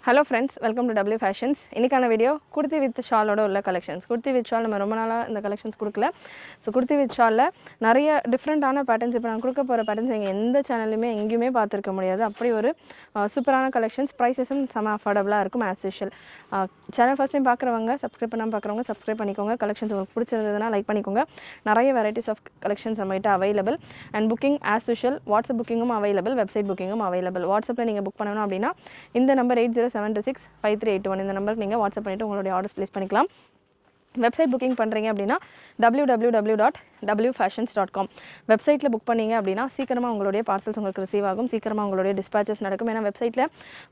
Hello friends, welcome to W Fashions. இன்னைக்கான video kurti with shawl ஓட உள்ள collections. kurti with shawl நம்ம ரொம்ப நாளா இந்த collections கொடுக்கல. So kurti with shawl ல நிறைய டிஃபரண்டான பேட்டர்ன்ஸ் இப்போ நான் கொடுக்க போற பேட்டர்ன்ஸ் நீங்க எந்த சேனல்லையுமே எங்கேயுமே பார்த்திருக்க முடியாது. அப்படி ஒரு சூப்பரான collections, prices-உம் செம அஃபோர்டபுளா இருக்கும் as usual. Channel first time பார்க்குறவங்க சப்ஸ்கிரைப் பண்ணாம பார்க்குறவங்க சப்ஸ்கிரைப் பண்ணிக்கோங்க. கலெக்ஷன்ஸ் உங்களுக்கு பிடிச்சிருந்ததுன்னா லைக் பண்ணிக்கோங்க. நிறைய வெரைட்டிஸ் ஆஃப் கலெக்ஷன்ஸ் நம்மகிட்ட available and booking as usual WhatsApp புக்கிங்கும் அவைலபிள், வெப்சைட் புக்கிங்கும் அவைலபிள். வாட்ஸ்அப்பில் நீங்கள் புக் பண்ணணும் அப்படின்னா இந்த நம்பர் 8072653881 இந்த நம்பருக்கு நீங்கள் வாட்ஸ்அப் பண்ணிவிட்டு உங்களுடைய ஆர்டர்ஸ் ப்ளேஸ் பண்ணிக்கலாம். வெப்சைட் புக்கிங் பண்ணுறீங்க அப்படின்னா www.wfashions.com வெப்சைட்டில் புக் பண்ணிங்க அப்படின்னா சீக்கிரமாக உங்களுடைய பார்சல்ஸ் உங்களுக்கு ரிசீவ் ஆகும், சீக்கிரமாக உங்களுடைய டிஸ்பேச்சஸ் நடக்கும். ஏன்னா வெப்சைட்டில்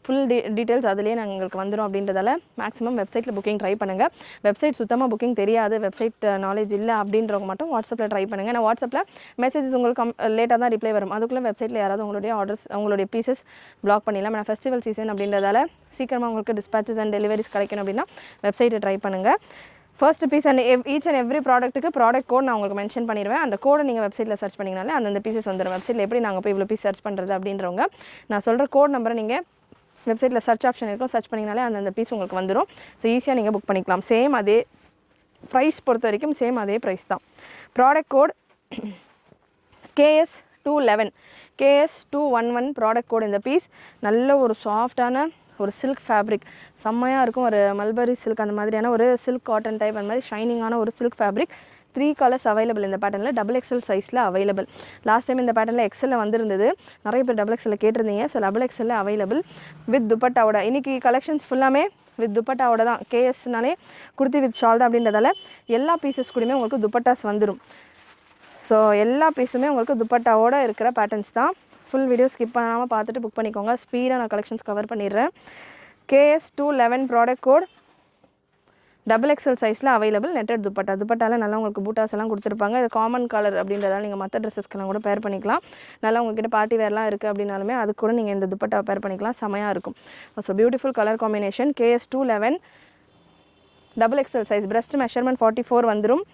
ஃபுல் டீட்டெயில்ஸ் அதிலே உங்களுக்கு வந்துடும் அப்படின்றதால மேக்ஸிமம் வெப்சைட்டில் புக்கிங் ட்ரை பண்ணுங்கள். வெப்சைட் சுத்தமாக புக்கிங் தெரியாது, வெப்சைட் நாலேஜ் இல்லை அப்படின்றவங்க மட்டும் வாட்ஸ்அப்பில் ட்ரை பண்ணுங்கள். ஏன்னா வாட்ஸ்அப்பில் மெசேஜஸ் உங்களுக்கு லேட்டாக தான் ரிப்ளை வரும். அதுக்குள்ளே வெப்சைட்டில் யாராவது உங்களுடைய ஆர்டர்ஸ் உங்களுடைய பீசஸ் பிளாக் பண்ணிடலாம். ஏன்னா ஃபெஸ்டிவல் சீசன் அப்படின்றதால சீக்கிரமாக உங்களுக்கு டிஸ்பேச்சஸ் அண்ட் டெலிவரிஸ் கிடைக்கணும் அப்படின்னா வெப்சைட்டை ட்ரை பண்ணுங்கள். First piece and each and every ப்ராடக்ட்டுக்கு ப்ராடக்ட் கோட் நான் உங்களுக்கு மென்ஷன் பண்ணிடுவேன். அந்த கோடை நீங்கள் வெப்சைட்டில் சர்ச் பண்ணிங்கனாலே அந்த பீசஸ் வந்துடும். வெப்சைட்டில் எப்படி நாங்கள் போய் இவ்வளோ பீஸ் சர்ச் பண்ணுறது அப்படின்றவங்க நான் சொல்கிற கோட் நம்பரை நீங்கள் வெப்சைட்டில் சர்ச் ஆப்ஷன் இருக்கும், சர்ச் பண்ணிங்கனாலே அந்த பீஸ் உங்களுக்கு வந்துடும். ஸோ ஈஸியாக நீங்கள் புக் பண்ணிக்கலாம். சேம் அதே ப்ரைஸ் பொறுத்த வரைக்கும் சேம் அதே ப்ரைஸ் தான். Product code KS211 KS211 product code. இந்த பீஸ் நல்ல ஒரு சாஃப்டான ஒரு சில்க் ஃபேப்ரிக் செம்மையாக இருக்கும். ஒரு மல்பரி சில்க் அந்த மாதிரியான ஒரு சில்க் காட்டன் டைப் அந்த மாதிரி ஷைனிங்கான ஒரு சில்க் ஃபேப்ரிக். 3 கலர்ஸ் அவைலபிள் இந்த பேட்டர்னில், XXL சைஸில் அவைலபிள். லாஸ்ட் டைம் இந்த பேட்டர்னில் எக்ஸலில் வந்திருந்தது, நிறைய பேர் XXL கேட்டிருந்தீங்க. ஸோ XXL அவைலபிள் வித் துப்பட்டாவோட. இன்றைக்கி கலெக்ஷன்ஸ் ஃபுல்லாமே வித் துப்பட்டாவோட தான். கேஎஸ்னாலே kurti வித் ஷால் தான் அப்படின்றதால எல்லா பீசஸ் கூடயுமே உங்களுக்கு துப்பட்டாஸ் வந்துடும். ஸோ எல்லா பீஸுமே உங்களுக்கு துப்பட்டாவோட இருக்கிற பேட்டர்ன்ஸ் தான். ஃபுல் வீடியோ ஸ்கிப் பண்ணாமல் பார்த்துட்டு புக் பண்ணிக்கோங்க. ஸ்பீடாக நான் கலெக்ஷன்ஸ் கவர் பண்ணிடுறேன். KS211 ப்ராடக்ட் கோட் XXL சைஸில் அவைலபிள். நெட்டட் துப்பட்டாவில் நல்லா உங்களுக்கு பூட்டாஸ் எல்லாம் கொடுத்துருப்பாங்க. இது காமன் கலர் அப்படின்றதால நீங்கள் மற்ற ட்ரெஸ்ஸஸ்க்கெல்லாம் கூட பேர் பண்ணிக்கலாம். நல்லா உங்ககிட்ட பார்ட்டி வேர்லாம் இருக்குது அப்படின்னாலுமே அது கூட நீங்கள் இந்த துப்பட்டாவை பேர் பண்ணிக்கலாம், செமையாக இருக்கும். So beautiful colour combination. KS211 XXL size. Breast measurement 44 வந்துடும்.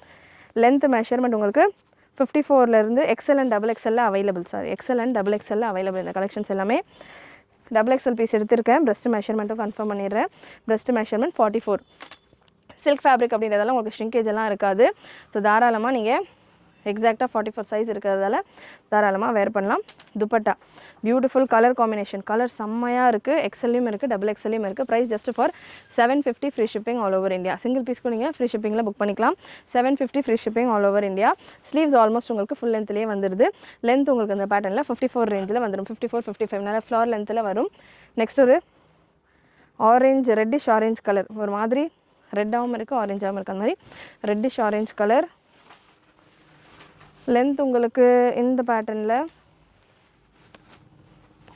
லென்த் மெஷர்மெண்ட் உங்களுக்கு 54லேருந்து XL and XXL available. XL and XXL available. இந்த கலெக்ஷன்ஸ் எல்லாமே XXL பீஸ் எடுத்திருக்கேன். பிரஸ்ட் மெஷர்மெண்ட்டும் கன்ஃபார்ம் பண்ணிடுறேன். Breast measurement 44. சில்க் ஃபேப்ரிக் அப்படின்றதெல்லாம் உங்களுக்கு ஷ்ரிங்கேஜ் எல்லாம் இருக்காது. ஸோ தாராளமாக நீங்கள் எக்ஸாக்டாக 44 சைஸ் இருக்கிறதால தாராளமாக வேர் பண்ணலாம். Dupatta beautiful colour combination. Colour செம்மையாக இருக்குது. XLலையும் இருக்குது, XXLலையும் இருக்குது. Price just for 750 free shipping all over India. Single பீஸ்க்கு நீங்கள் ஃப்ரீ ஷிப்பிங்கில் புக் பண்ணிக்கலாம். 750 free shipping all over India. Sleeves almost உங்களுக்கு ஃபுல் லென்த்லேயே வந்துடுது. லென்த் உங்களுக்கு இந்த பேட்டர்னில் 54 ரேஞ்சில் வந்துடும். 54, 55 நல்ல ஃப்ளார் லென்த்தில் வரும். நெக்ஸ்ட் ஒரு ஆரஞ்ச், ரெட்டிஷ் ஆரஞ்ச் கலர். ஒரு மாதிரி ரெட்டாகவும் இருக்குது, ஆரஞ்சாகவும் இருக்குது. அந்த மாதிரி ரெட்டிஷ் ஆரஞ்ச் கலர். லென்த் உங்களுக்கு இந்த பேட்டர்னில்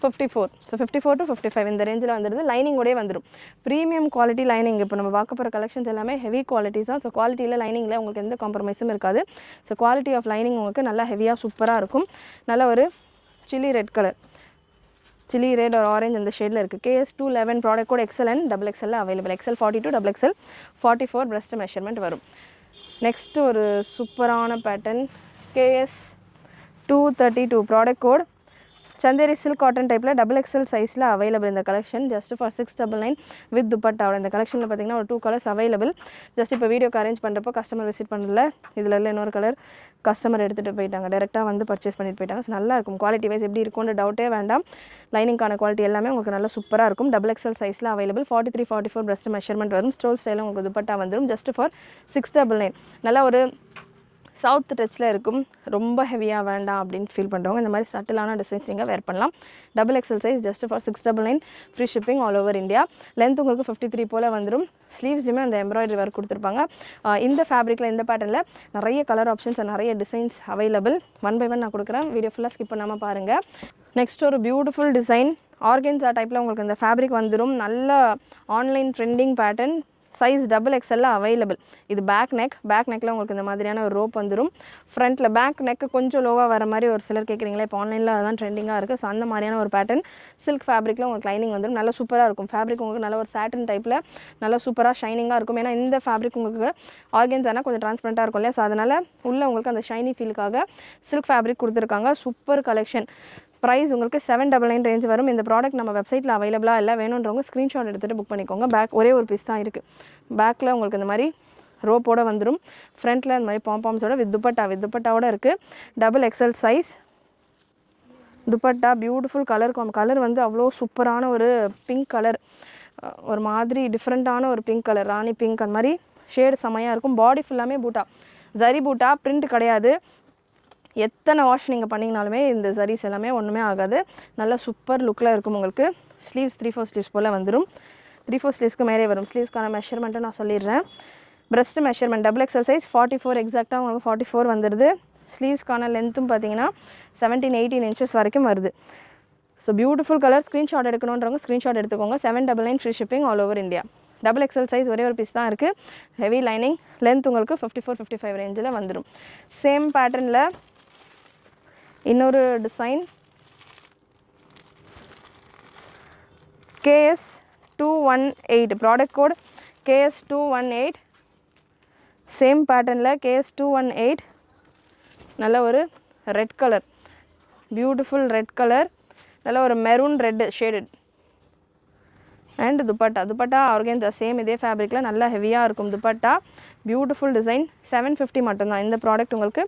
54. ஸோ 54 to 55 இந்த ரேஞ்சில் வந்துடுது. லைனிங்கோடே வந்துடும். Premium quality lining. இப்போ நம்ம பார்க்க போகிற கலெக்ஷன்ஸ் எல்லாமே ஹெவி குவாலிட்டிஸ் தான். ஸோ குவாலிட்டியில் லைனிங்கில் உங்களுக்கு எந்த காம்ப்ரமைஸும் இருக்காது. ஸோ குவாலிட்டி ஆஃப் லைனிங் உங்களுக்கு நல்லா ஹெவியாக சூப்பராக இருக்கும். நல்ல ஒரு chilli red colour, chilli red ஒரு ஆரஞ்ச் அந்த ஷேடில் இருக்குது. KS211 product code XL and XXL available. XL 42, XXL 44 breast measurement வரும். நெக்ஸ்ட் ஒரு சூப்பரான pattern KS232 product code Chanderi silk cotton டைப்பில் XXL சைஸில் அவைலபிள். இந்த கலெக்ஷன் ஜஸ்ட் ஃபார் 699 வித் துப்பட்டாவோட. இந்த கலெக்ஷனில் பார்த்தீங்கன்னா ஒரு 2 கலர்ஸ் அவைலபிள். ஜஸ்ட் இப்போ வீடியோக்கு அரேஞ்ச் பண்ணுறப்போ கஸ்டமர் விசிட் பண்ணல, இதில் இல்லை இன்னொரு கலர் கஸ்டமர் எடுத்துகிட்டு போயிட்டாங்க, டேரெக்டாக வந்து பர்ச்சேஸ் பண்ணிட்டு போயிட்டாங்க. ஸோ நல்லா இருக்கும். குவாலிட்டி வைஸ் எப்படி இருக்கும்னு டவுட்டே வேண்டாம். லைனிங்கான குவாலிட்டி எல்லாமே உங்களுக்கு நல்லா சூப்பராக இருக்கும். XXL சைஸில் அவைலபிள். 43, 44 பிரஸ்ட் மெஷர்மெண்ட் வரும். ஸ்டோல் ஸ்டைலில் உங்களுக்கு துப்பட்டா வந்துடும். Just for 699. நல்லா ஒரு சவுத் டச்சில் இருக்கும். ரொம்ப ஹெவியாக வேண்டாம் அப்படின்னு ஃபீல் பண்ணுறவங்க இந்த மாதிரி சட்டிலான டிசைன்ஸ் நீங்கள் வேர் பண்ணலாம். XXL size just for 699 free shipping all over India. Length உங்களுக்கு 53 போல் வந்துடும். ஸ்லீவ்ஸ்லையுமே அந்த எம்ப்ராய்டரி ஒர்க் கொடுத்துருப்பாங்க. இந்த ஃபேப்ரிக்கில் இந்த பேட்டர்னில் நிறைய கலர் ஆப்ஷன்ஸ் நிறைய டிசைன்ஸ் அவைலபிள். 1 by 1 நான் கொடுக்குறேன். வீடியோ ஃபுல்லாக ஸ்கிப் பண்ணாமல் பாருங்கள். நெக்ஸ்ட் ஒரு பியூட்டிஃபுல் டிசைன் ஆர்கன்ஸா டைப்பில் உங்களுக்கு இந்த ஃபேப்ரிக் வந்துடும். நல்ல online trending pattern. Size XXL available. இது பேக் நெக்கில் உங்களுக்கு இந்த மாதிரியான ஒரு ரோப் வந்துடும். ஃப்ரண்ட்டில் பேக் நெக்கு கொஞ்சம் லோவாக வர மாதிரி ஒரு சிலர் கேட்குறீங்களா, இப்போ ஆன்லைனில் அதுதான் ட்ரெண்டிங்காக இருக்குது. ஸோ அந்த மாதிரியான ஒரு பேட்டர்ன் சில்க் ஃபேப்ரிக்கில் உங்களுக்கு லைனிங் வந்துடும். நல்லா சூப்பராக இருக்கும். ஃபேப்ரிக் உங்களுக்கு நல்ல ஒரு சாட்டன் டைப்பில் நல்லா சூப்பராக ஷைனிங்காக இருக்கும். ஏன்னா இந்த ஃபேப்ரிக் உங்களுக்கு ஆர்கன்ஸானா கொஞ்சம் டிரான்ஸ்பரண்ட்டாக இருக்கும் இல்லையா. ஸோ அதனால் உள்ளே உங்களுக்கு அந்த ஷைனி ஃபீலுக்காக சில்க் ஃபேப்ரிக் கொடுத்துருக்காங்க. Super collection. ப்ரைஸ் உங்களுக்கு 799 ரேஞ்ச் வரும். இந்த ப்ராடக்ட் நம்ம வெப்சைட்டில் அவைலபிளாக இல்லை, வேணுன்றவங்க ஸ்க்ரீன்ஷாட் எடுத்துகிட்டு புக் பண்ணிக்கோங்க. பேக் ஒரே ஒரு பீஸ் தான் இருக்குது. பேக்கில் உங்களுக்கு இந்த மாதிரி ரோப்போட வந்துடும். ஃப்ரண்ட்டில் இந்த மாதிரி பாம்பாம்ஸோட வித் துப்பட்டாவோட இருக்குது. Double XL size dupatta. Beautiful colour வந்து அவ்வளோ சூப்பரான ஒரு பிங்க் கலர், ஒரு மாதிரி டிஃப்ரெண்ட்டான ஒரு பிங்க் கலர், ராணி பிங்க். அந்த மாதிரி ஷேடு செமையாக இருக்கும். பாடி ஃபுல்லாமே பூட்டா, ஜரி பூட்டா, பிரிண்ட் கிடையாது. எத்தனை வாஷ் நீங்கள் பண்ணிங்கனாலுமே இந்த ஜரீஸ் எல்லாமே ஒன்றுமே ஆகாது. நல்ல சூப்பர் லுக்கில் இருக்கும் உங்களுக்கு. ஸ்லீவ்ஸ் 3/4 ஸ்லீவ்ஸ் போல் வந்துடும். 3/4 ஸ்லீவ்ஸ்க்கு மேலே வரும். ஸ்லீவ்ஸ்க்கான மெஷர்மெண்ட்டும் நான் சொல்லிடுறேன். Breast measurement double XL size 44 எக்ஸாக்டாக உங்களுக்கு 44 வந்துடுது. ஸ்லீவ்ஸ்க்கான லென்த்தும் பார்த்தீங்கன்னா 17-18 இன்ச்சஸ் வரைக்கும் வருது. So beautiful colour. ஸ்க்ரீன்ஷாட் எடுக்கணுன்றவங்க ஸ்க்ரீன்ஷாட் எடுத்துக்கோங்க. 799 free shipping all over India. Double XL size ஒரே ஒரு பீஸ் தான் இருக்குது. ஹெவி லைனிங், லென்த் உங்களுக்கு 54-55 ரேஞ்சில் வந்துடும். சேம் பேட்டர்னில் இன்னொரு design KS218 product code KS218. Same பேட்டர்னில் KS218 நல்ல ஒரு red colour, beautiful red colour, நல்ல ஒரு maroon red shaded. And dupatta organza same இதே ஃபேப்ரிக்கில் நல்லா ஹெவியாக இருக்கும் துப்பட்டா. Beautiful design. 750 மட்டும்தான் இந்த ப்ராடக்ட் உங்களுக்கு.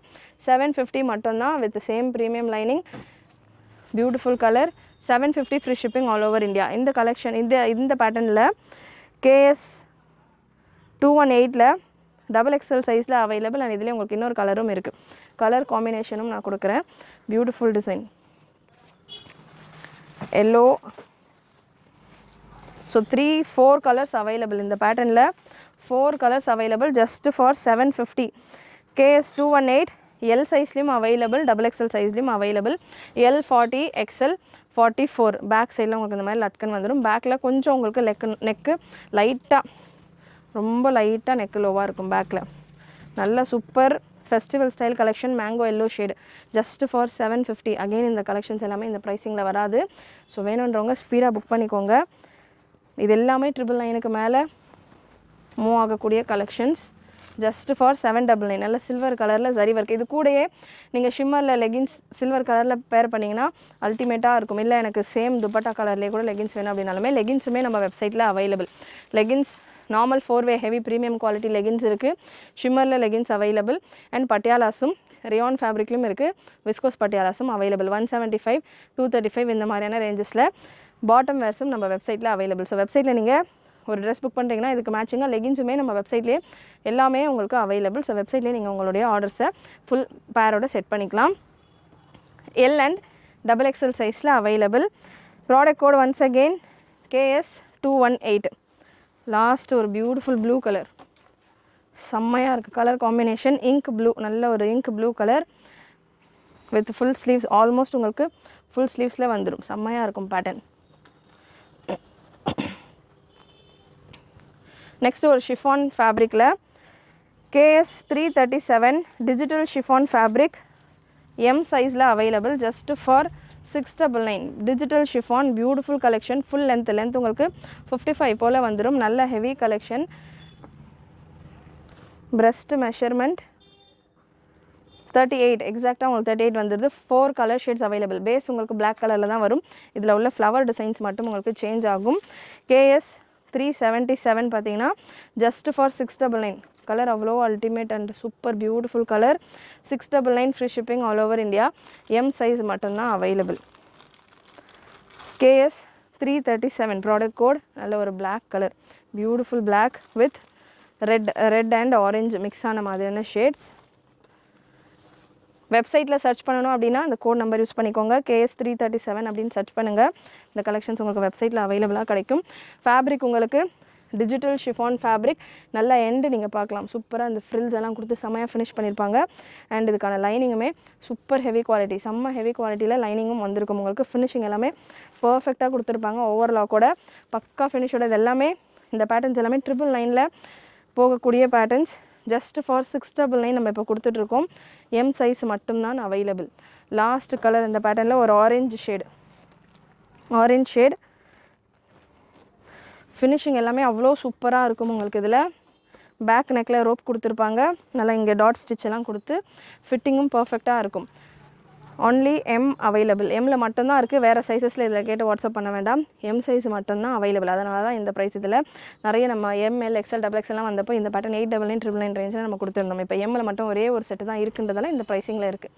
750 மட்டும்தான் with same premium lining. Beautiful colour. 750 free shipping all over India. இந்த கலெக்ஷன் இந்த பேட்டர்னில் KS218ல் டபுள் எக்ஸல் சைஸில் அவைலபிள். அண்ட் இதுலேயே உங்களுக்கு இன்னொரு கலரும் இருக்குது. கலர் காம்பினேஷனும் நான் கொடுக்குறேன். Beautiful design. Yellow. So 3-4 colours available இந்த பேட்டர்னில். 4 colours available just for 750. KS218 L சைஸ்லேயும் அவைலபிள், டபுள் எக்ஸல் சைஸ்லேயும் அவைலபிள். L 40, XL 44. பேக் சைடில் உங்களுக்கு இந்த மாதிரி லட்கன் வந்துடும். பேக்கில் கொஞ்சம் உங்களுக்கு நெக்கு லைட்டாக, ரொம்ப லைட்டாக நெக்கு லோவாக இருக்கும் பேக்கில். நல்ல super festival style collection. Mango yellow shade just for 750. Again இந்த கலெக்ஷன்ஸ் எல்லாமே இந்த ப்ரைஸிங்கில் வராது. ஸோ வேணுன்றவங்க ஸ்பீடாக புக் பண்ணிக்கோங்க. இது எல்லாமே 999 மேலே மூவ் ஆகக்கூடிய கலெக்ஷன்ஸ். Just for 799. நல்ல சில்வர் கலரில் ஜரி ஒர்க். இது கூடயே நீங்கள் ஷிம்மரில் லெகின்ஸ் சில்வர் கலரில் பேர் பண்ணிங்கன்னா அல்டிமேட்டாக இருக்கும். இல்லை எனக்கு சேம் துப்பட்டா கலர்லேயே கூட லெகின்ஸ் வேணும் அப்படின்னாலுமே லெகின்ஸுமே நம்ம வெப்சைட்டில் அவைலபிள். லெகின்ஸ் நார்மல் 4-வே ஹெவி ப்ரீமியம் குவாலிட்டி லெகின்ஸ் இருக்குது. ஷிம்மரில் லெகின்ஸ் அவைலபிள். அண்ட் பட்டியாலாஸும் ரியான் ஃபேப்ரிக்லையும் இருக்குது. Viscose பட்டியாலாஸும் available. 175, 235 இந்த மாதிரியான ரேஞ்சஸில் பாட்டம் வேர்ஸும் நம்ம வெப்சைட்டில் அவைலபிள். ஸோ வெப்சைட்டில் நீங்கள் ஒரு ட்ரெஸ் புக் பண்ணுறீங்கன்னா இதுக்கு மேட்சிங்காக லெகின்ஸுமே நம்ம வெப்சைட்லேயே எல்லாமே உங்களுக்கு அவைலபிள். ஸோ வெப்சைட்லேயே நீங்கள் உங்களுடைய ஆர்டர்ஸை ஃபுல் பேரோட செட் பண்ணிக்கலாம். எல் அண்ட் டபுள் எக்ஸல் சைஸில் available. Product code once again KS218. Last ஒரு பியூட்டிஃபுல் ப்ளூ கலர், செம்மையாக இருக்குது கலர் காம்பினேஷன். இங்க் ப்ளூ, நல்ல ஒரு ink blue colour with full sleeves. Almost உங்களுக்கு ஃபுல் ஸ்லீவ்ஸில் வந்துடும். செம்மையாக இருக்கும் பேட்டர்ன். நெக்ஸ்ட் ஒரு ஷிஃபான் ஃபேப்ரிக்கில் KS337 digital chiffon fabric M சைஸில் available just for 699. Digital chiffon beautiful collection. Full length உங்களுக்கு 55 போல் வந்துடும். நல்ல ஹெவி கலெக்ஷன். பிரஸ்ட் மெஷர்மெண்ட் 38 எக்ஸாக்டாக உங்களுக்கு 38 வந்துடுது. 4 கலர் ஷேட்ஸ் அவைலபிள். பேஸ் உங்களுக்கு பிளாக் கலரில் தான் வரும். இதில் உள்ள ஃப்ளவர் டிசைன்ஸ் மட்டும் உங்களுக்கு சேஞ்ச் ஆகும். KS377 பார்த்தீங்கன்னா ஜஸ்ட் ஃபார் 699. கலர் அவ்வளோ ultimate and super beautiful colour. 699 free shipping all over India. M size மட்டும்தான் அவைலபிள். KS337 ப்ராடக்ட் கோட் நல்ல ஒரு black colour, beautiful black with red and orange mix ஆன மாதிரியான ஷேட்ஸ். வெப்சைட்டில் search பண்ணணும் அப்படின்னா அந்த கோட் நம்பர் யூஸ் பண்ணிக்கோங்க. KS337 அப்படின்னு சர்ச் பண்ணுங்கள். இந்த கலெக்ஷன்ஸ் உங்களுக்கு வெப்சைட்டில் அவைலபிளாக கிடைக்கும். ஃபேப்ரிக் உங்களுக்கு டிஜிட்டல் ஷிஃபான் ஃபேப்ரிக். நல்ல எண்டு நீங்கள் பார்க்கலாம். சூப்பராக இந்த ஃப்ரில்ஸ் எல்லாம் கொடுத்து செம்மையாக ஃபினிஷ் பண்ணியிருப்பாங்க. அண்ட் இதுக்கான லைனிங்குமே சூப்பர் ஹெவி குவாலிட்டி, செம்ம ஹெவி குவாலிட்டியில் லைனிங்கும் வந்திருக்கும். உங்களுக்கு ஃபினிஷிங் எல்லாமே பர்ஃபெக்டாக கொடுத்துருப்பாங்க. ஓவர்லாக்கோட பக்கா ஃபினிஷோட. இது எல்லாமே இந்த பேட்டர்ன்ஸ் எல்லாமே 999 போகக்கூடிய பேட்டர்ன்ஸ். ஜஸ்ட் ஃபார் 699 நம்ம இப்போ கொடுத்துட்ருக்கோம். எம் சைஸ் மட்டும்தான் அவைலபிள். லாஸ்ட் கலர் இந்த பேட்டர்னில் ஒரு ஆரஞ்சு ஷேட். ஃபினிஷிங் எல்லாமே அவ்வளோ சூப்பராக இருக்கும் உங்களுக்கு. இதில் பேக் நெக்கில் ரோப் கொடுத்துருப்பாங்க. நல்லா இங்கே டாட் ஸ்டிச் எல்லாம் கொடுத்து ஃபிட்டிங்கும் பர்ஃபெக்டாக இருக்கும். Only M available. எம்மில் மட்டும்தான் இருக்குது, வேறு சைஸஸில் இதில் கேட்டு வாட்ஸ்அப் பண்ண வேண்டாம். எம் சைஸ் மட்டும்தான் அவைலபிள். அதனால தான் இந்த ப்ரைஸ். இதில் நிறைய நம்ம எம்எல் எக்ஸ்எல் டபுள் எக்ஸ்எல்லாம் வந்தப்போ இந்த பேட்டர்ன் 899 ரேஞ்சில் நம்ம கொடுத்துருந்தோம். இப்போ எம்மில் மட்டும் ஒரே ஒரு செட்டு தான் இருக்குன்றதால இந்த ப்ரைஸிங்கில் இருக்குது.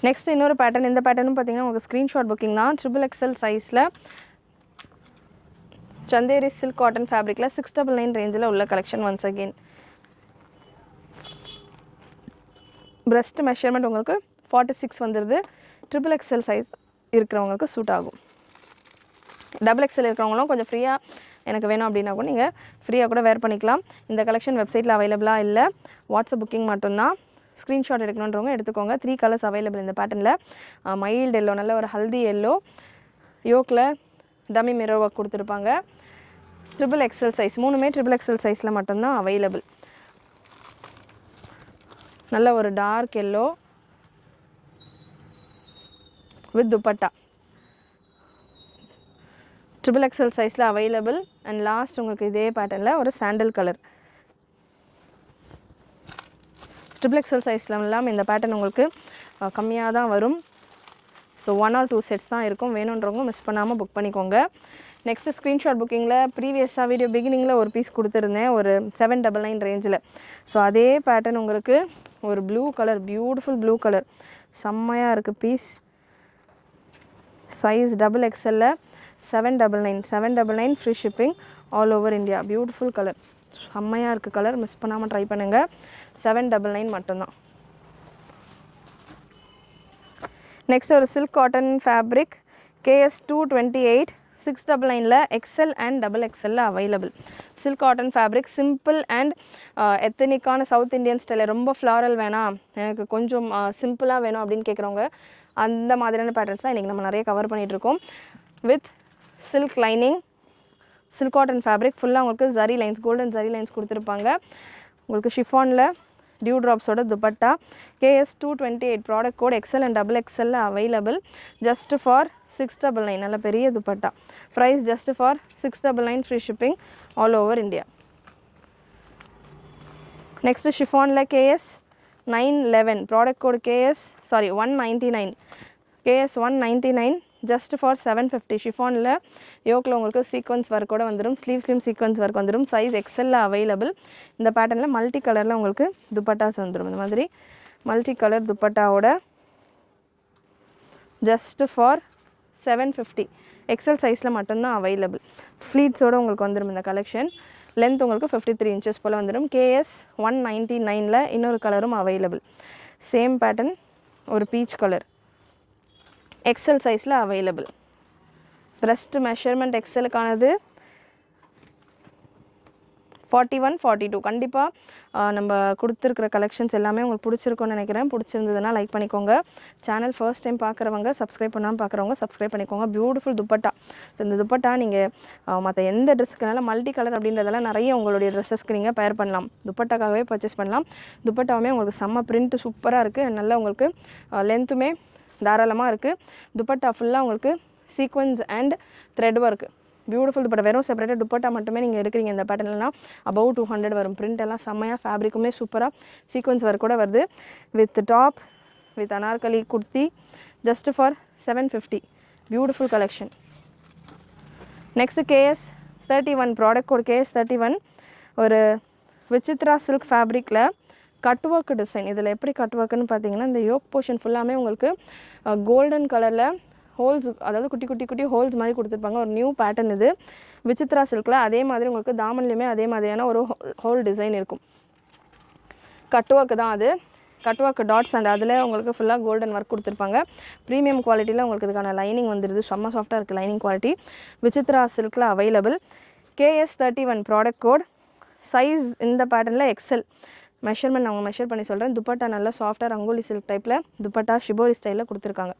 நெக்ஸ்ட் இன்னொரு பேட்டர்ன். இந்த பேட்டர்னும் பார்த்தீங்கன்னா உங்களுக்கு ஸ்க்ரீன்ஷாட் புக்கிங் தான். XXL சைஸில் சந்தேரி சில்க் காட்டன் ஃபேப்ரிக்கில் 699 ரேஞ்சில் உள்ள collection. Once again breast measurement உங்களுக்கு 46 வந்துடுது. XXL சைஸ் இருக்கிறவங்களுக்கு சூட் ஆகும். XXL இருக்கிறவங்களும் கொஞ்சம் ஃப்ரீயாக எனக்கு வேணும் அப்படின்னா கூட நீங்கள் ஃப்ரீயாக கூட வேர் பண்ணிக்கலாம். இந்த கலெக்ஷன் வெப்சைட்டில் அவைலபிளாக இல்லை, வாட்ஸ்அப் புக்கிங் மட்டும்தான். ஸ்க்ரீன்ஷாட் எடுக்கணுன்றவங்க எடுத்துக்கோங்க. 3 கலர்ஸ் அவைலபிள் இந்த பேட்டர்னில். மைல்டு எல்லோ, நல்ல ஒரு ஹல்தி எல்லோ, யோக்கில் டம்மி மிரர் ஒர்க் கொடுத்துருப்பாங்க. XXL சைஸ், மூணுமே XXL சைஸில் மட்டும்தான் அவைலபிள். நல்ல ஒரு dark yellow with dupatta XXL சைஸில் அவைலபிள். அண்ட் லாஸ்ட் உங்களுக்கு இதே பேட்டர்னில் ஒரு சாண்டல் கலர். XXL சைஸில் இல்லாமல் இந்த பேட்டர்ன் உங்களுக்கு கம்மியாக தான் வரும். ஸோ 1 or 2 செட்ஸ் தான் இருக்கும். வேணுன்றவங்க மிஸ் பண்ணாமல் புக் பண்ணிக்கோங்க. நெக்ஸ்ட்டு ஸ்க்ரீன்ஷாட் புக்கிங்கில் ப்ரீவியஸாக வீடியோ பிகினிங்கில் ஒரு பீஸ் கொடுத்துருந்தேன், ஒரு 799 ரேஞ்சில். ஸோ அதே பேட்டர்ன் உங்களுக்கு ஒரு blue colour, beautiful blue colour, செம்மையாக இருக்குது piece. Size XXL 799 free shipping all over India. Beautiful colour, செம்மையாக இருக்குது கலர், மிஸ் பண்ணாமல் ட்ரை பண்ணுங்கள். 799 மட்டும்தான். நெக்ஸ்ட் ஒரு silk cotton fabric KS 228 699 XL and XXL available. Silk cotton fabric, simple and எத்தனிக்கான south Indian ஸ்டைலில், ரொம்ப ஃப்ளாரல் வேணாம் எனக்கு கொஞ்சம் சிம்பிளாக வேணும் அப்படின்னு கேட்குறவங்க அந்த மாதிரியான பேட்டர்ன்ஸ் தான் இன்றைக்கி நம்ம நிறைய கவர் பண்ணிகிட்ருக்கோம். With silk lining, silk cotton fabric ஃபுல்லாக உங்களுக்கு zari lines, golden zari lines கொடுத்துருப்பாங்க. உங்களுக்கு ஷிஃபானில் டியூ ட்ராப்ஸோட dupatta. KS 228 product code XL and XXL available. Just for 699. நல்ல பெரிய dupatta. Price just for 699 free shipping all over India. Next ஷிஃபானில் KS 911 product code 199. KS 199 just for 750. ஷிஃபானில் யோக்கில் உங்களுக்கு சீக்வன்ஸ் ஒர்க்கோட வந்துடும், ஸ்லீவ்ஸ்லையும் சீக்வன்ஸ் ஒர்க் வந்துடும். Size XL available. இந்த பேட்டர்னில் மல்டி கலரில் உங்களுக்கு துப்பட்டாஸ் வந்துடும். இந்த மாதிரி மல்டி கலர் துப்பட்டாவோட ஜஸ்ட் ஃபார் 750. XL சைஸில் மட்டும்தான் அவைலபிள். ஃப்ளீட்ஸோடு உங்களுக்கு வந்துடும் இந்த கலெக்ஷன். லென்த் உங்களுக்கு 53 inches போல் வந்துடும். KS 199 இன்னொரு கலரும் அவைலபிள். சேம் பேட்டர்ன், ஒரு பீச் கலர், XL சைஸில் அவைலபிள். பிரஸ்ட் மெஷர்மெண்ட் XLக்கானது 41, 42. கண்டிப்பாக நம்ம கொடுத்துருக்குற கலெக்ஷன்ஸ் எல்லாமே உங்களுக்கு பிடிச்சிருக்கும்னு நினைக்கிறேன். பிடிச்சிருந்ததுன்னா லைக் பண்ணிக்கோங்க. சேனல் ஃபர்ஸ்ட் டைம் பார்க்குறவங்க, சப்ஸ்கிரைப் பண்ணாமல் பார்க்குறவங்க சப்ஸ்கிரைப் பண்ணிக்கோங்க. பியூட்டிஃபுல் துப்பட்டா. ஸோ இந்த துப்பட்டா நீங்கள் மற்ற எந்த ட்ரெஸ்ஸுக்குனாலும் மல்டி கலர் அப்படின்றதெல்லாம் நிறைய உங்களுடைய ட்ரெஸ்ஸஸ்க்கு நீங்கள் பேர் பண்ணலாம். துப்பட்டாக்காகவே பர்ச்சேஸ் பண்ணலாம். துப்பட்டாவுமே உங்களுக்கு செம்ம பிரிண்ட் சூப்பராக இருக்குது. நல்லா உங்களுக்கு லென்த்துமே தாராளமாக இருக்குது. துப்பட்டா ஃபுல்லாக உங்களுக்கு sequence and thread work, beautiful dupatta. வெறும் செப்பரேட்டாக துப்பட்டா மட்டுமே நீங்கள் எடுக்கிறீங்க இந்த பேட்டர்ன்லாம் அபவ் 200 வரும். பிரிண்ட் எல்லாம் செம்மையாக, ஃபேப்ரிக்குமே சூப்பராக சீக்வன்ஸ் ஒர்க் கூட வருது. With top, with anarkali kurti, just for 750. Beautiful collection. Next KS 31 product code KS 31. ஒரு விசித்ரா சில்க் ஃபேப்ரிக்கில் கட் ஒர்க் டிசைன். இதில் எப்படி கட் ஒர்க்குன்னு பார்த்தீங்கன்னா, இந்த யோக் போர்ஷன் ஃபுல்லாமே உங்களுக்கு கோல்டன் கலரில் ஹோல்ஸ், அதாவது குட்டி குட்டி குட்டி ஹோல்ஸ் மாதிரி கொடுத்துருப்பாங்க. ஒரு நியூ பேட்டர்ன் இது விசித்ரா சில்கில். அதே மாதிரி உங்களுக்கு தாமன்லேயுமே அதே மாதிரியான ஒரு ஹோல் டிசைன் இருக்கும். கட் ஒர்க்கு தான் அது. கட் ஒர்க் டாட்ஸ் அண்ட் அதில் உங்களுக்கு ஃபுல்லாக கோல்டன் ஒர்க் கொடுத்துருப்பாங்க. ப்ரீமியம் குவாலிட்டியில் உங்களுக்கு இதுக்கான லைனிங் வந்துடுது. செம்ம சாஃப்டாக இருக்குது லைனிங் குவாலிட்டி. விசித்ரா சில்கில் available. KS 31 product code. Size இந்த பேட்டர்னில் XL. மெஷர்மெண்ட் அவங்க மெஷர் பண்ணி சொல்கிறேன். துப்பட்டா நல்லா சாஃப்டாக ரங்கோலி சில்க் டைப்பில் துப்பட்டா ஷிபோரி ஸ்டைலில் கொடுத்துருக்காங்க.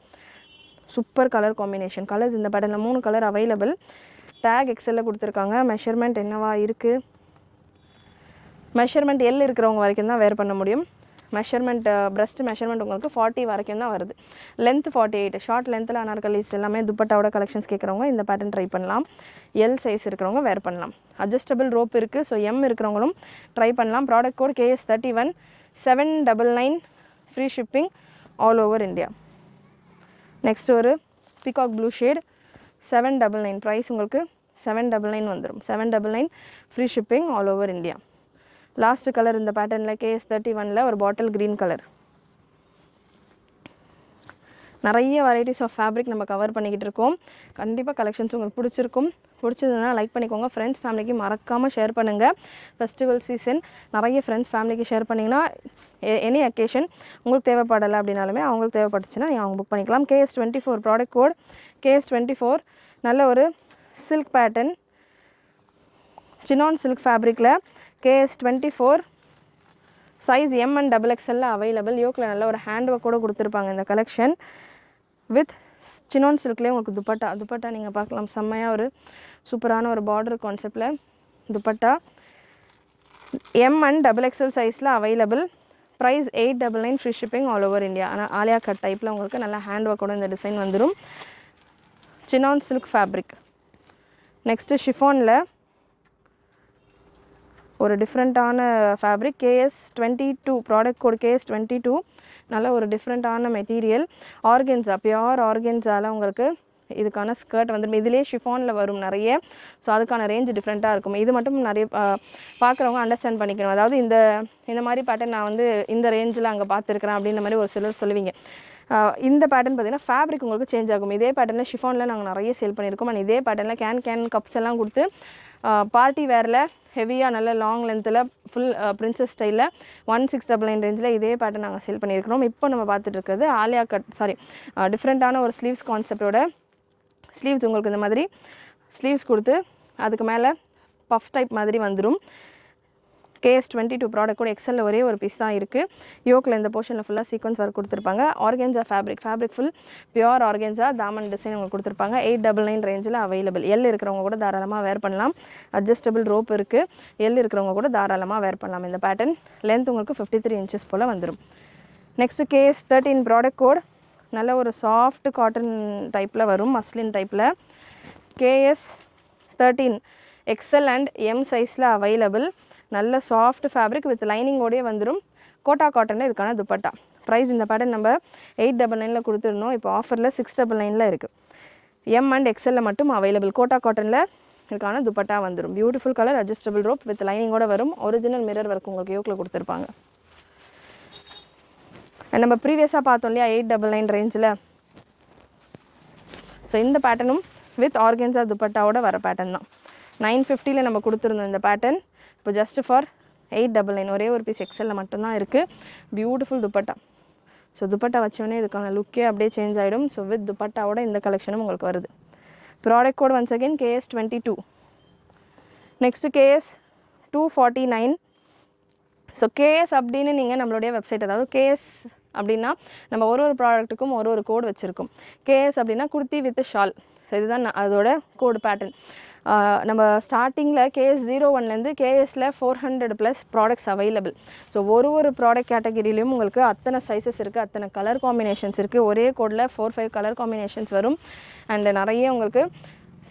Super colour combination. கலர்ஸ் இந்த பேட்டர்னில் 3 கலர் அவைலபிள். டேக் XL கொடுத்துருக்காங்க. மெஷர்மெண்ட் என்னவா இருக்குது? மெஷர்மெண்ட் L இருக்கிறவங்க வரைக்கும் தான் வேர் பண்ண முடியும். மெஷர்மெண்ட் பிரஸ்ட் மெஷர்மெண்ட் உங்களுக்கு 40 வரைக்கும் தான் வருது. லென்த் 48. ஷார்ட் லென்த்தில் அனார்கலிஸ் எல்லாமே துப்பட்டாவோட கலெக்ஷன்ஸ் கேட்குறவங்க இந்த பேட்டர்ன் ட்ரை பண்ணலாம். L சைஸ் இருக்கிறவங்க வேர் பண்ணலாம். அட்ஜஸ்டபிள் ரோப் இருக்குது. ஸோ M இருக்கிறவங்களும் ட்ரை பண்ணலாம். Product code KS 31 799 free shipping all over India. Next ஒரு பீகாக் ப்ளூ ஷேட் 799 ப்ரைஸ் உங்களுக்கு 799 வந்துடும். 799 free shipping all over India. Last colour இந்த பேட்டர்னில் KS31ல் ஒரு பாட்டில் க்ரீன் கலர். நிறைய வெரைட்டிஸ் ஆஃப் ஃபேப்ரிக் நம்ம கவர் பண்ணிக்கிட்டு இருக்கோம். கண்டிப்பாக கலெக்ஷன்ஸ் உங்களுக்கு பிடிச்சிருக்கும். பிடிச்சதுன்னா லைக் பண்ணிக்கோங்க. ஃப்ரெண்ட்ஸ் ஃபேமிலிக்கு மறக்காமல் ஷேர் பண்ணுங்கள். ஃபெஸ்டிவல் சீசன் நிறைய ஃப்ரெண்ட்ஸ் ஃபேமிலிக்கு ஷேர் பண்ணிங்கன்னா எனி அக்கேஷன் உங்களுக்கு தேவைப்படலை அப்படின்னாலுமே அவங்களுக்கு தேவைப்பட்டுச்சுன்னா நீங்கள் அவங்க புக் பண்ணிக்கலாம். KS24 ப்ராடக்ட் கோட் KS24 நல்ல ஒரு சில்க் பேட்டர்ன் சினான் சில்க் ஃபேப்ரிக்கில் KS24 size M and XXL available. யோக்கில் நல்ல ஒரு ஹேண்ட் ஒர்க் கூட கொடுத்துருப்பாங்க இந்த கலெக்ஷன். வித் சினான் சில்க்லேயே உங்களுக்கு துப்பட்டா நீங்கள் பார்க்கலாம். செம்மையாக ஒரு சூப்பரான ஒரு பார்டர் கான்செப்டில் துப்பட்டா M and XXL சைஸில் அவைலபிள். Price 899 free shipping all over India. ஆனால் ஆலியா கட் டைப்பில் உங்களுக்கு நல்லா ஹேண்ட் ஒர்க்கோட இந்த டிசைன் வந்துடும். Sinan silk fabric. நெக்ஸ்ட்டு ஷிஃபானில் ஒரு டிஃப்ரெண்ட்டான fabric KS22 product code KS22 நல்ல ஒரு டிஃப்ரெண்ட்டான மெட்டீரியல் ஆர்கென்ஸா பியோர் ஆர்கென்ஸாவில் உங்களுக்கு இதுக்கான ஸ்கர்ட் வந்துடும். இதிலே ஷிஃபானில் வரும் நிறைய. ஸோ அதுக்கான ரேஞ்ச் டிஃப்ரெண்ட்டாக இருக்கும். இது மட்டும் நிறைய பார்க்குறவங்க அண்டர்ஸ்டாண்ட் பண்ணிக்கணும். அதாவது இந்த மாதிரி பேட்டர்ன் நான் வந்து இந்த ரேஞ்சில் அங்கே பார்த்துருக்குறேன் அப்படின்ற மாதிரி ஒரு சிலர் சொல்லுவீங்க. இந்த பேட்டர்ன் பார்த்திங்கன்னா ஃபேப்ரிக் உங்களுக்கு சேஞ்ச் ஆகும். இதே பேட்டர்னில் ஷிஃபானில் நாங்கள் நிறைய சேல் பண்ணியிருக்கோம். அண்ட் இதே பேட்டர்னில் கேன் கப்ஸ் எல்லாம் கொடுத்து பார்ட்டி வேரில் ஹெவியாக நல்ல லாங் லென்த்தில் ஃபுல் பிரின்சஸ் ஸ்டைலில் 1699 ரேஞ்சில் இதே பேட்டர்ன் நாங்கள் சேல் பண்ணியிருக்கிறோம். இப்போ நம்ம பார்த்துட்டு இருக்கிறது ஆலியா கட் டிஃப்ரெண்ட்டான ஒரு ஸ்லீவ்ஸ் கான்செப்டோட ஸ்லீவ்ஸ் உங்களுக்கு இந்த மாதிரி ஸ்லீவ்ஸ் கொடுத்து அதுக்கு மேலே பஃப் டைப் மாதிரி வந்துடும். KS22 ப்ராடக்ட் கூட XL ஒரே ஒரு பீஸ் தான் இருக்குது. யோக்கில் இந்த போர்ஷனில் ஃபுல்லாக சீக்வன்ஸ் ஒர்க் கொடுத்துருப்பாங்க. Organza fabric full pure organza தாமன் டிசைன் உங்களுக்கு கொடுத்துருப்பாங்க. 899 ரேஞ்சில் அவைலபிள். எல் இருக்கிறவங்க கூட தாராளமாக வேர் பண்ணலாம். அட்ஜஸ்டபிள் ரோப் இருக்குது. எல் இருக்கிறவங்க கூட தாராளமாக வேர் பண்ணலாம். இந்த பேட்டர்ன் லென்த் உங்களுக்கு 53 இன்ச்சஸ் போல் வந்துடும். நெக்ஸ்ட்டு KS13 ப்ராடக்ட் கோட் நல்ல ஒரு சாஃப்ட் காட்டன் டைப்பில் வரும். மஸ்லின் டைப்பில் KS13 XL and M சைஸில் அவைலபிள். நல்ல சாஃப்ட் ஃபேப்ரிக் வித் லைனிங்கோடயே வந்துடும். கோட்டா காட்டனில் இதுக்கான துப்பட்டா. ப்ரைஸ் இந்த பேட்டர்ன் நம்ம 899 கொடுத்துருந்தோம். இப்போ ஆஃபரில் 699 இருக்குது. M and XL மட்டும் அவைலபிள். கோட்டா காட்டனில் இதுக்கான துப்பட்டா வந்துடும். Beautiful colour adjustable rope with லைனிங்கோட வரும். ஒரிஜினல் மிரர் ஒர்க் உங்களுக்கு யோக்கில் கொடுத்துருப்பாங்க. நம்ம ப்ரீவியஸாக பார்த்தோம் இல்லையா 899 ரேஞ்சில். ஸோ இந்த பேட்டர்னும் வித் ஆர்கென்ஸா துப்பட்டாவோட வர பேட்டர்ன் தான். 950 நம்ம கொடுத்துருந்தோம் இந்த பேட்டர்ன். இப்போ ஜஸ்ட் ஃபார் 899 ஒரே ஒரு பீஸ் XLல் மட்டும்தான் இருக்குது. பியூட்டிஃபுல் துப்பட்டா. ஸோ துப்பட்டா வச்சோடனே இதுக்கான லுக்கே அப்படியே சேஞ்ச் ஆகிடும். ஸோ வித் துப்பட்டாவோட இந்த கலெக்ஷனும் உங்களுக்கு வருது. Product code once again KS22. Next KS249. So KS அப்படின்னு நீங்கள் நம்மளுடைய வெப்சைட், அதாவது KS அப்படின்னா நம்ம ஒரு ப்ராடக்ட்டுக்கும் ஒரு கோட் வச்சுருக்கோம். KS அப்படின்னா குர்த்தி வித் ஷால். ஸோ இதுதான் அதோட கோடு பேட்டர்ன். நம்ம ஸ்டார்டிங்கில் KS01லேருந்து KSல 400+ ப்ராடக்ட்ஸ் அவைலபிள். ஸோ ஒரு ப்ராடக்ட் கேட்டகிரிலையும் உங்களுக்கு அத்தனை சைஸஸ் இருக்குது, அத்தனை கலர் காம்பினேஷன்ஸ் இருக்குது. ஒரே கோடில் 4-5 கலர் காம்பினேஷன்ஸ் வரும். அண்டு நிறைய உங்களுக்கு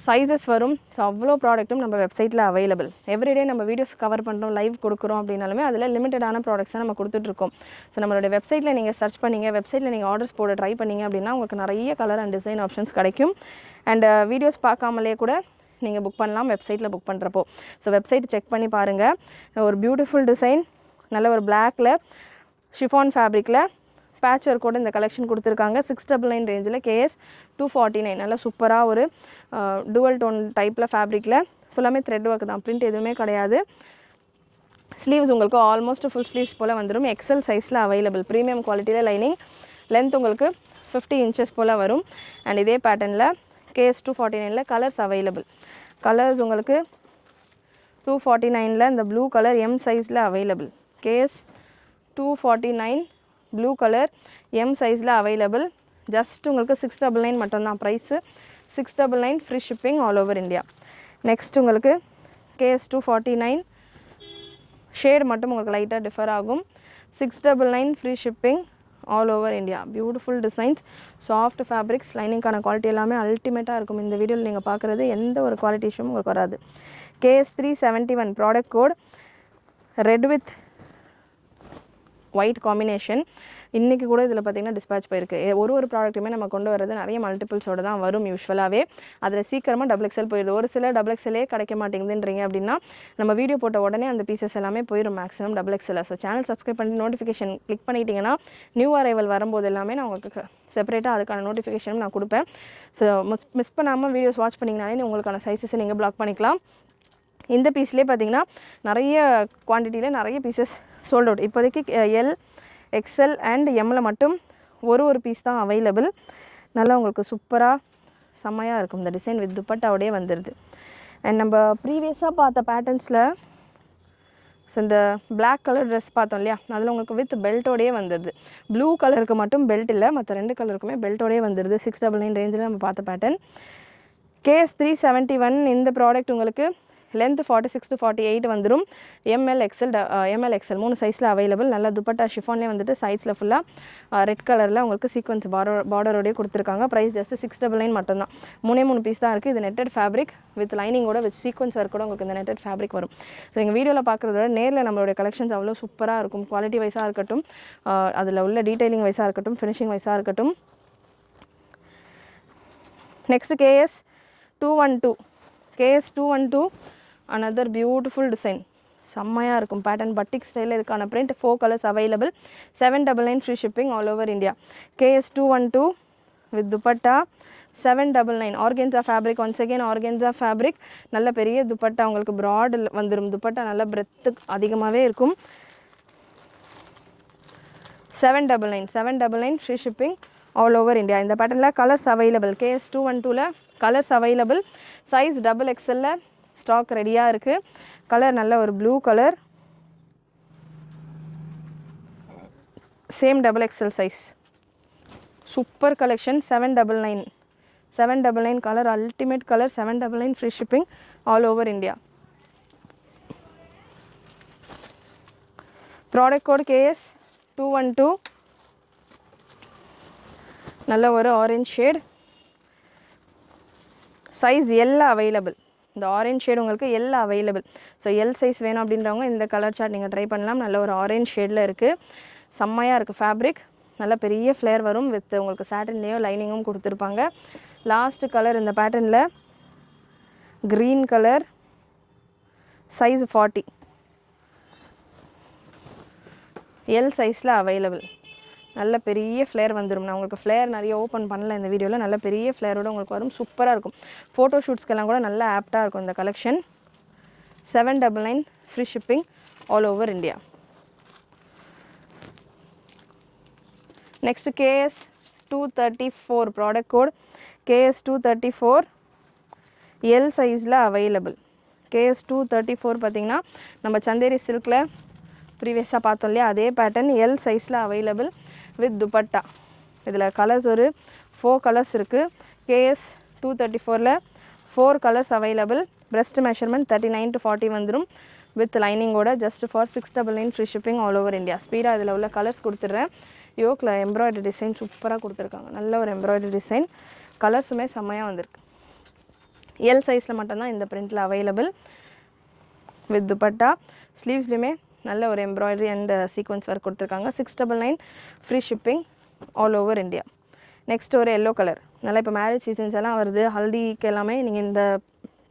சைஸஸ் வரும். ஸோ அவ்வளோ ப்ராடக்ட்டும் நம்ம வெப்சைட்டில் அவைலபிள். எவ்ரிடே நம்ம வீடியோஸ் கவர் பண்ணுறோம், லைவ் கொடுக்குறோம் அப்படின்னாலுமே அதில் லிமிட்டடான ப்ராடக்ட்ஸ் தான் நம்ம கொடுத்துட்ருக்கோம். ஸோ நம்மளோட வெப்சைட்டில் நீங்கள் சர்ச் பண்ணிங்க, வெப்சைட்டில் நீங்கள் ஆர்டர்ஸ் போட ட்ரை பண்ணிங்க அப்படின்னா உங்களுக்கு நிறைய கலர் அண்ட் டிசைன் ஆப்ஷன்ஸ் கிடைக்கும். அண்ட் வீடியோஸ் பார்க்காமலே கூட நீங்கள் புக் பண்ணலாம் வெப்சைட்டில் புக் பண்ணுறப்போ. ஸோ வெப்சைட் செக் பண்ணி பாருங்கள். ஒரு பியூட்டிஃபுல் டிசைன் நல்ல ஒரு பிளாக்கில் ஷிஃபான் ஃபேப்ரிக்கில் பேட்ச் ஒர்க்கோட இந்த கலெக்ஷன் கொடுத்துருக்காங்க. 699 ரேஞ்சில் KS249 நல்லா சூப்பராக ஒரு டுவல் டோன் டைப்பில் ஃபேப்ரிக்கில் ஃபுல்லாமே த்ரெட் ஒர்க் தான், பிரிண்ட் எதுவுமே கிடையாது. ஸ்லீவ்ஸ் உங்களுக்கு ஆல்மோஸ்ட் ஃபுல் ஸ்லீவ்ஸ் போல் வந்துடும். XL சைஸில் அவைலபிள். ப்ரீமியம் குவாலிட்டியில் லைனிங், லென்த் உங்களுக்கு 50 இன்ச்சஸ் போல் வரும். அண்ட் இதே பேட்டர்னில் KS249ல் கலர்ஸ் அவைலபிள். கலர்ஸ் உங்களுக்கு 249ல் இந்த ப்ளூ கலர் M சைஸில் available. KS249 blue colour M சைஸில் அவைலபிள். ஜஸ்ட் உங்களுக்கு 699 மட்டும்தான் price. 699 free shipping all over India. Next உங்களுக்கு KS249 ஷேட் மட்டும் உங்களுக்கு லைட்டாக டிஃபர் ஆகும். 699 free shipping all over India. Beautiful designs, soft fabrics, லைனிங்கான குவாலிட்டி எல்லாமே அல்டிமேட்டாக இருக்கும். இந்த வீடியோவில் நீங்கள் பார்க்குறது எந்த ஒரு குவாலிட்டி இஷ்யூவும் உங்களுக்கு வராது. KS371 product code red with white combination. இன்றைக்கி கூட இதில் பார்த்திங்கன்னா டிஸ்பேச் போயிருக்கு. ஒரு ப்ராடக்ட்டுமே நம்ம கொண்டு வரது நிறைய மல்டிபிள்ஸோடு தான் வரும் யூஸ்வலாகவே. அதில் சீக்கிரமாக XXL போயிடுது. ஒரு சில XXLே கிடைக்க மாட்டேங்குதுன்றீங்க அப்படின்னா நம்ம வீடியோ போட்ட உடனே அந்த பீசஸ் எல்லாமே போயிடும் maximum XXL. So channel subscribe பண்ணி நோட்டிஃபிகேஷன் கிளிக் பண்ணிட்டீங்கன்னா நியூ அரைவல் வரும்போது எல்லாமே நான் உங்களுக்கு செப்பரேட்டாக அதுக்கான நோட்டிஃபிகேஷனும் நான் கொடுப்பேன். ஸோ மிஸ் பண்ணாமல் வீடியோஸ் வாட்ச் பண்ணிங்கனாலே உங்களுக்கான சைஸஸை நீங்கள் பிளாக் பண்ணிக்கலாம். இந்த பீஸ்லேயே பார்த்தீங்கன்னா நிறைய குவான்டிட்டியில் நிறைய பீசஸ் சோல்ட் அவுட். இப்போதைக்கு L, XL அண்ட் எம்மில் மட்டும் ஒரு பீஸ் தான் அவைலபிள். நல்லா உங்களுக்கு சூப்பராக செம்மையாக இருக்கும். இந்த டிசைன் வித் துப்பட்டாவோடயே வந்துடுது. அண்ட் நம்ம ப்ரீவியஸாக பார்த்த பேட்டர்ன்ஸில் ஸோ இந்த பிளாக் கலர் ட்ரெஸ் பார்த்தோம் இல்லையா, அதில் உங்களுக்கு வித் பெல்ட்டோடையே வந்துடுது. ப்ளூ கலருக்கு மட்டும் பெல்ட் இல்லை, மற்ற 2 கலருக்குமே பெல்ட்டோடையே வந்துடுது. 699 ரேஞ்சில் நம்ம பார்த்த பேட்டர்ன். KS 371 இந்த ப்ராடக்ட் உங்களுக்கு லென்த் 46 to 48 வந்துடும். ML, XL 3 சைஸில் அவைலபிள். நல்லா துப்பட்டா ஷிஃபான்லேயே வந்துட்டு சைஸில் ஃபுல்லாக ரெட் கலரில் உங்களுக்கு சீக்வன்ஸ் பார்டரோடய கொடுத்துருக்காங்க. ப்ரைஸ் ஜஸ்ட் 699 மட்டும்தான். 3 பீஸ் தான் இருக்குது. இது நெட்டட் ஃபேப்ரிக் வித் லைனிங்கோட வித் சீக்வன்ஸ் ஒர்க் கூட உங்களுக்கு இந்த நெட்டட் ஃபேப்ரிக் வரும். ஸோ எங்கள் வீடியோவில் பார்க்குறத விட நேரில் நம்மளுடைய கலெக்ஷன்ஸ் அவ்வளோ சூப்பராக இருக்கும். குவாலிட்டி வைஸாக இருக்கட்டும், அதில் உள்ள டீட்டெயிலிங் வைஸாக இருக்கட்டும், ஃபினிஷிங் வைஸாக இருக்கட்டும். Next KS 212 another beautiful design. செம்மையாக இருக்கும் பேட்டர்ன். பட்டிக் ஸ்டைலில் இதுக்கான print 4 colours available. 799 free shipping all over India. KS 212 with dupatta 799. Organza fabric. Once again organza fabric. நல்ல பெரிய துப்பட்டா உங்களுக்கு ப்ராட் வந்துடும். துப்பட்டா நல்ல பிரெத்து அதிகமாகவே இருக்கும். 799 free shipping all over India. இந்த பேட்டர்னில் colours available. KS 212 colours available. Size XXL stock ரெடியாக இருக்குது. கலர் நல்ல ஒரு blue colour, same XXL size. Super collection. 799 colour, ultimate colour. 799 free shipping all over India. Product code KS 212. நல்ல ஒரு orange shade. Size L available. இந்த orange shade உங்களுக்கு L available. So L size வேணும் அப்படின்றவங்க இந்த colour chart நீங்கள் try பண்ணலாம். நல்ல ஒரு ஆரஞ்ச் ஷேடில் இருக்குது. செம்மையாக இருக்குது ஃபேப்ரிக். நல்ல பெரிய ஃப்ளேர் வரும். வித் உங்களுக்கு சாட்டின்லேயோ லைனிங்கும் கொடுத்துருப்பாங்க. லாஸ்ட் கலர் இந்த பேட்டர்னில் க்ரீன் கலர். சைஸ் 40. L சைஸில் அவைலபிள். நல்ல பெரிய ஃப்ளேர் வந்துடும். நான் உங்களுக்கு ஃப்ளேர் நிறைய ஓப்பன் பண்ணல இந்த வீடியோவில். நல்ல பெரிய ஃப்ளேரோடு உங்களுக்கு வரும். சூப்பராக இருக்கும். ஃபோட்டோ ஷூட்ஸ்க்கெல்லாம் கூட நல்ல ஆப்டாக இருக்கும் இந்த collection. 799 free shipping all over India. Next KS 234 product code KS 234 L சைஸில் அவைலபிள். KS 234 பார்த்திங்கன்னா நம்ம சந்தேரி சில்கில் ப்ரீவியஸாக பார்த்தோம் இல்லையா, அதே பேட்டர்ன் L சைஸில் அவைலபிள் வித் துப்பட்டா. இதில் கலர்ஸ் ஒரு 4 கலர்ஸ் இருக்குது. KS 234ல் 4 colours available. breast measurement 39 to 40 வந்துடும். வித் லைனிங்கோட just for 699 free shipping all over India. ஸ்பீடாக இதில் உள்ள கலர்ஸ் கொடுத்துட்றேன். யோக்கில் எம்ப்ராய்டரி டிசைன் சூப்பராக கொடுத்துருக்காங்க. நல்ல ஒரு எம்ப்ராய்டரி டிசைன். கலர்ஸுமே செம்மையாக வந்திருக்கு. L சைஸில் மட்டும்தான் இந்த பிரிண்டில் அவைலபிள் வித் துப்பட்டா. ஸ்லீவ்ஸ்லையுமே நல்ல ஒரு எம்ப்ராய்டரி அண்ட் சீக்வன்ஸ் ஒர்க் கொடுத்துருக்காங்க. 699 free shipping all over India. Next ஒரு எல்லோ கலர். நல்லா இப்போ மேரேஜ் சீசன்ஸ் எல்லாம் வருது. ஹல்திக்கு எல்லாமே நீங்கள் இந்த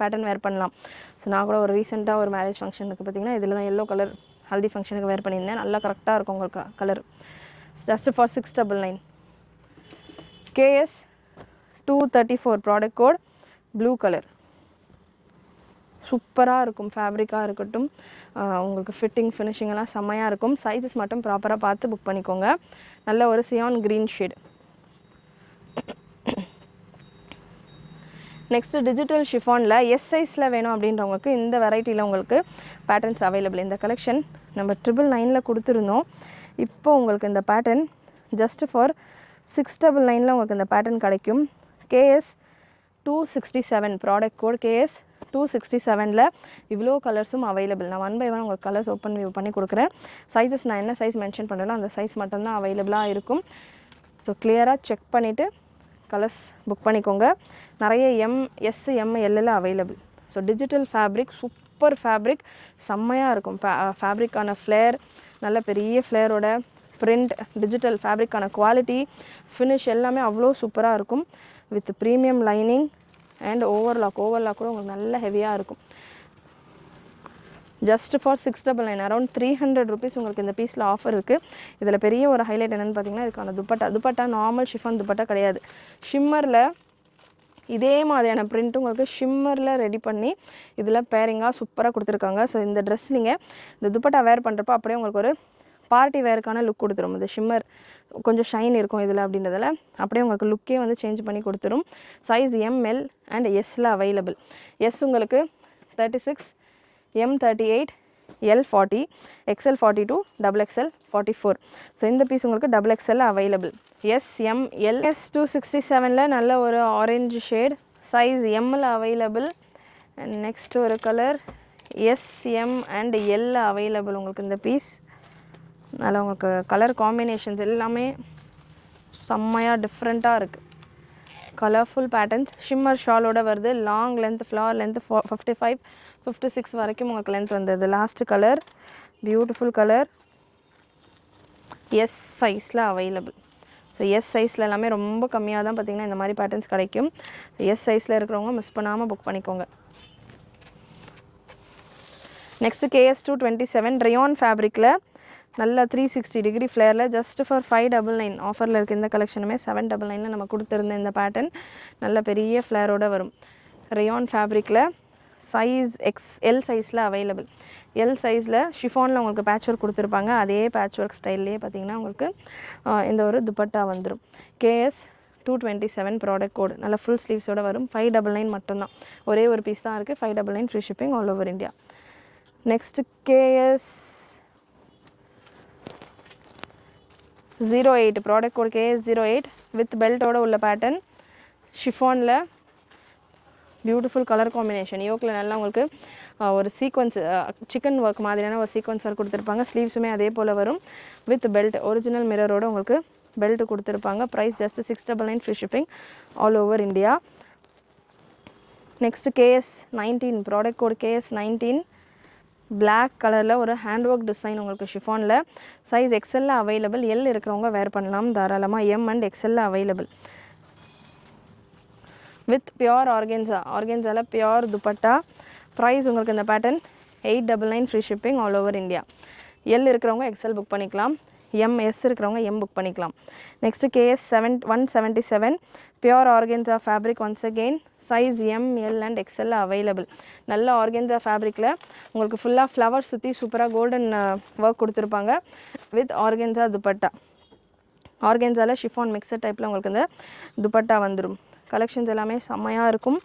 பேட்டர்ன் வேர் பண்ணலாம். ஸோ நான் கூட ஒரு ரீசெண்டாக ஒரு மேரேஜ் ஃபங்க்ஷனுக்கு பார்த்தீங்கன்னா இதில் தான் எல்லோ கலர் ஹல்தி ஃபங்க்ஷனுக்கு வேர் பண்ணியிருந்தேன். நல்லா கரெக்டாக இருக்கும் உங்களுக்கு colour. Just for 699. KS 234 product code blue colour. சூப்பராக இருக்கும். ஃபேப்ரிக்காக இருக்கட்டும், உங்களுக்கு ஃபிட்டிங் ஃபினிஷிங் எல்லாம் செம்மையாக இருக்கும். சைஸஸ் மட்டும் ப்ராப்பராக பார்த்து புக் பண்ணிக்கோங்க. நல்ல ஒரு cyan green shade. Next digital ஷிஃபானில் எஸ் சைஸில் வேணும் அப்படின்றவங்களுக்கு இந்த வெரைட்டியில் உங்களுக்கு பேட்டர்ன்ஸ் அவைலபிள். இந்த கலெக்ஷன் நம்ம 999 கொடுத்துருந்தோம். இப்போ உங்களுக்கு இந்த பேட்டர்ன் ஜஸ்ட் ஃபார் 699 உங்களுக்கு இந்த பேட்டர்ன் கிடைக்கும். KS 267 ப்ராடக்ட் கோட் KS 267ல் இவ்வளோ கலர்ஸும் அவைலபிள். நான் 1 by 1 உங்களுக்கு கலர்ஸ் ஓப்பன் வியூ பண்ணி கொடுக்குறேன். சைஸஸ் நான் என்ன சைஸ் மென்ஷன் பண்ணுறேனோ அந்த சைஸ் மட்டும்தான் அவைலபிளாக இருக்கும். ஸோ கிளியராக செக் பண்ணிவிட்டு கலர்ஸ் புக் பண்ணிக்கோங்க. நிறைய S, M, L available. So digital fabric, super fabric, செம்மையாக இருக்கும். ஃபேப்ரிக்கான ஃப்ளேர் நல்ல பெரிய ஃப்ளேரோட print digital ஃபேப்ரிக்கான குவாலிட்டி ஃபினிஷ் எல்லாமே அவ்வளோ சூப்பராக இருக்கும். With premium lining and overlock கூட உங்களுக்கு நல்ல ஹெவியாக இருக்கும். ஜஸ்ட் ஃபார் 699 அரௌண்ட் 300 rupees உங்களுக்கு இந்த பீஸில் ஆஃபர் இருக்குது. இதில் பெரிய ஒரு ஹைலைட் என்னென்னு பார்த்தீங்கன்னா இதுக்கான துப்பட்டா நார்மல் ஷிஃபான் துப்பட்டா கிடையாது. ஷிம்மரில் இதே மாதிரியான பிரிண்ட் உங்களுக்கு ஷிம்மரில் ரெடி பண்ணி இதில் பேரிங்காக சூப்பராக கொடுத்துருக்காங்க. ஸோ இந்த ட்ரெஸ் நீங்கள் இந்த துப்பட்டா வேர் பண்ணுறப்ப அப்படியே உங்களுக்கு ஒரு பார்ட்டி வேருக்கான லுக் கொடுத்துரும். இந்த ஷிம்மர் கொஞ்சம் ஷைன் இருக்கும் இதில் அப்படின்றதில் அப்படியே உங்களுக்கு லுக்கே வந்து சேஞ்ச் பண்ணி கொடுத்துரும். சைஸ் எம்எல் அண்ட் எஸ்ஸில் அவைலபிள். எஸ் உங்களுக்கு 36, M 38, L 40, XL 42, XXL 44. So இந்த பீஸ் உங்களுக்கு XXL அவைலபிள். SML S267 நல்ல ஒரு ஆரஞ்சு ஷேட் சைஸ் எம்மில் அவைலபிள். அண்ட் நெக்ஸ்ட் ஒரு colour SM and L available உங்களுக்கு இந்த பீஸ். அதனால் உங்களுக்கு கலர் காம்பினேஷன்ஸ் எல்லாமே செம்மையாக டிஃப்ரெண்ட்டாக இருக்குது. கலர்ஃபுல் பேட்டர்ன்ஸ் ஷிம்மர் ஷாலோட வருது. லாங் லென்த் ஃப்ளவர் லென்த் 55, 56 வரைக்கும் உங்களுக்கு லென்த் வந்தது. Last colour beautiful colour S சைஸில் அவைலபிள். ஸோ எஸ் சைஸில் எல்லாமே ரொம்ப கம்மியாக தான் பார்த்திங்கன்னா இந்த மாதிரி பேட்டர்ன்ஸ் கிடைக்கும். எஸ் சைஸில் இருக்கிறவங்க மிஸ் பண்ணாமல் புக் பண்ணிக்கோங்க. நெக்ஸ்ட்டு KS227 ரயான் ஃபேப்ரிக்கில் நல்ல 360 டிகிரி ஃப்ளேரில் ஜஸ்ட் ஃபார் 599 ஆஃபரில் இருக்குது. இந்த கலெக்ஷனுமே 799 நம்ம கொடுத்துருந்த இந்த பேட்டர்ன் நல்ல பெரிய ஃப்ளேரோடு வரும். ரயான் ஃபேப்ரிக்கில் சைஸ் XL சைஸில் அவைலபிள். எல் சைஸில் ஷிஃபானில் உங்களுக்கு பேட்ச் ஒர்க் கொடுத்துருப்பாங்க. அதே பேட்ச் ஒர்க் ஸ்டைல்லையே பார்த்திங்கன்னா உங்களுக்கு இந்த ஒரு துப்பட்டா வந்துடும். KS227 ப்ராடக்ட் கோடு நல்ல ஃபுல் ஸ்லீவ்ஸோடு வரும். 599 மட்டும்தான். ஒரே ஒரு பீஸ் தான் இருக்குது. 599 free shipping all over India. Next KS08 product code KS08 with பெல்ட்டோட உள்ள பேட்டர்ன் ஷிஃபானில் பியூட்டிஃபுல் கலர் காம்பினேஷன். யோக்கில் நல்லா உங்களுக்கு ஒரு சீக்வன்ஸ் சிக்கன் ஒர்க் மாதிரியான ஒரு சீக்வன்ஸ் ஒர்க் கொடுத்துருப்பாங்க. ஸ்லீவ்ஸுமே அதே போல் வரும். வித் பெல்ட் ஒரிஜினல் மிரரோடு உங்களுக்கு பெல்ட் கொடுத்துருப்பாங்க. Price just 699 free shipping all over India. Next KS19 product code KS19 black கலரில் ஒரு ஹேண்ட் ஒர்க் டிசைன் உங்களுக்கு ஷிஃபானில். Size XL available. எல் இருக்கிறவங்க வேர் பண்ணலாம் தாராளமாக. M and XL available. With pure ஆர்கென்ஸாவில் பியோர் துப்பட்டா. ப்ரைஸ் உங்களுக்கு இந்த pattern 899 free shipping all over India. L இருக்கிறவங்க XL புக் பண்ணிக்கலாம். MS இருக்கிறவங்க M புக் பண்ணிக்கலாம். Next KS177 pure organza fabric. Once again size M, L and XL available. நல்ல organza ஃபேப்ரிக்கில் உங்களுக்கு ஃபுல்லாக ஃப்ளவர் சுற்றி சூப்பராக கோல்டன் ஒர்க் கொடுத்துருப்பாங்க. With organza dupatta. ஆர்கென்ஸாவில் ஷிஃபான் மிக்சர் டைப்பில் உங்களுக்கு இந்த துப்பட்டா வந்துடும். கலெக்ஷன்ஸ் எல்லாமே செம்மையாக இருக்கும்.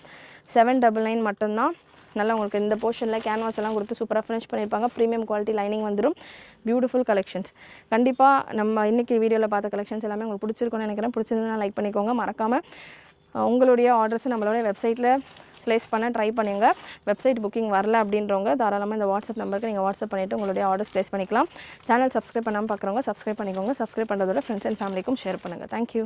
799 மட்டும்தான். நல்லா உங்களுக்கு இந்த போர்ஷனில் கேன்வாஸ் எல்லாம் கொடுத்து சூப்பராக ஃபினிஷ் பண்ணியிருப்பாங்க. ப்ரீமியம் குவாலிட்டி லைனிங் வந்துடும். Beautiful collections. கண்டிப்பாக நம்ம இன்றைக்கி வீடியோவில் பார்த்த கலெக்ஷன்ஸ் எல்லாமே உங்களுக்கு பிடிச்சிருக்குன்னு நினைக்கிறேன். பிடிச்சிருந்தா லைக் பண்ணிக்கோங்க. மறக்காமல் உங்களுடைய ஆர்டர்ஸை நம்மளோட வெப்சைட்டில் ப்ளேஸ் பண்ண ட்ரை பண்ணுங்க. வெப்சைட் புக்கிங் வரல அப்படின்றவங்க தாராளமாக இந்த வாட்ஸ்அப் நம்பருக்கு நீங்கள் வாட்ஸ்அப் பண்ணிவிட்டு உங்களுடைய ஆர்டர்ஸ் ப்ளேஸ் பண்ணிக்கலாம். சேனல் சப்ஸ்கிரைப் பண்ணாமல் பார்க்குறவங்க சப்ஸ்கிரைப் பண்ணிக்கோங்க. சப்ஸ்கிரைப் பண்ணுறதோட ஃப்ரெண்ட்ஸ் அண்ட் ஃபேமிலிக்கும் ஷேர் பண்ணுங்கள். தேங்க்யூ.